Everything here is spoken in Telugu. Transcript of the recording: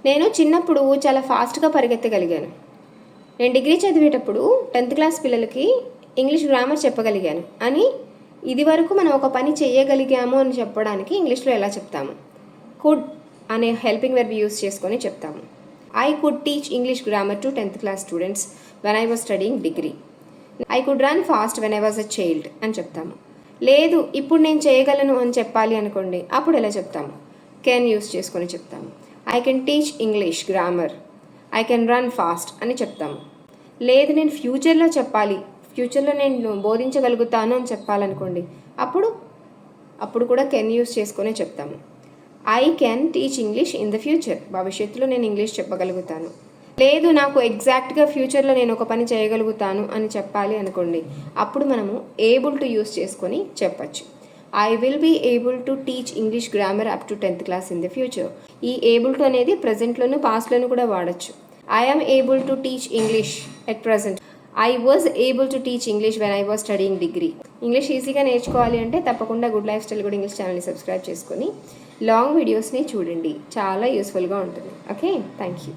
నేను చిన్నప్పుడు చాలా ఫాస్ట్గా పరిగెత్తగలిగాను. నేను డిగ్రీ చదివేటప్పుడు 10th క్లాస్ పిల్లలకి ఇంగ్లీష్ గ్రామర్ చెప్పగలిగాను అని ఇది వరకు మనం ఒక పని చేయగలిగాము అని చెప్పడానికి ఇంగ్లీష్లో ఎలా చెప్తాము? కుడ్ అనే హెల్పింగ్ వెర్బ్ యూస్ చేసుకొని చెప్తాము. I could teach English grammar to 10th class students when I was studying degree. I could run fast when I was a child అని చెప్తాము. లేదు ఇప్పుడు నేను చేయగలను అని చెప్పాలి అనుకోండి, అప్పుడు ఎలా చెప్తాము? కెన్ యూస్ చేసుకొని చెప్తాము. I can teach English grammar, I can run fast అని చెప్తాము. లేదు నేను ఫ్యూచర్లో చెప్పాలి, ఫ్యూచర్లో నేను బోధించగలుగుతాను అని చెప్పాలనుకోండి, అప్పుడు కూడా కెన్ యూస్ చేసుకొని చెప్తాము. I can teach English in the future, భవిష్యత్తులో నేను ఇంగ్లీష్ చెప్పగలుగుతాను. లేదు నాకు ఎగ్జాక్ట్గా ఫ్యూచర్లో నేను ఒక పని చేయగలుగుతాను అని చెప్పాలి అనుకోండి, అప్పుడు మనము ఏబుల్ టు యూస్ చేసుకొని చెప్పచ్చు. I will be able to teach English grammar up to 10th class in the future. ఈ ఏబుల్ టు అనేది ప్రజెంట్లోను పాస్ట్లోను కూడా వాడచ్చు. I am able to teach English at present. I was able to teach English when I was studying degree. English ఈజీగా నేర్చుకోవాలి అంటే తప్పకుండా గుడ్ లైఫ్ స్టైల్ కూడా ఇంగ్లీష్ ఛానల్ని సబ్స్క్రైబ్ చేసుకొని లాంగ్ వీడియోస్ని చూడండి, చాలా యూస్ఫుల్గా ఉంటుంది. Okay, thank you.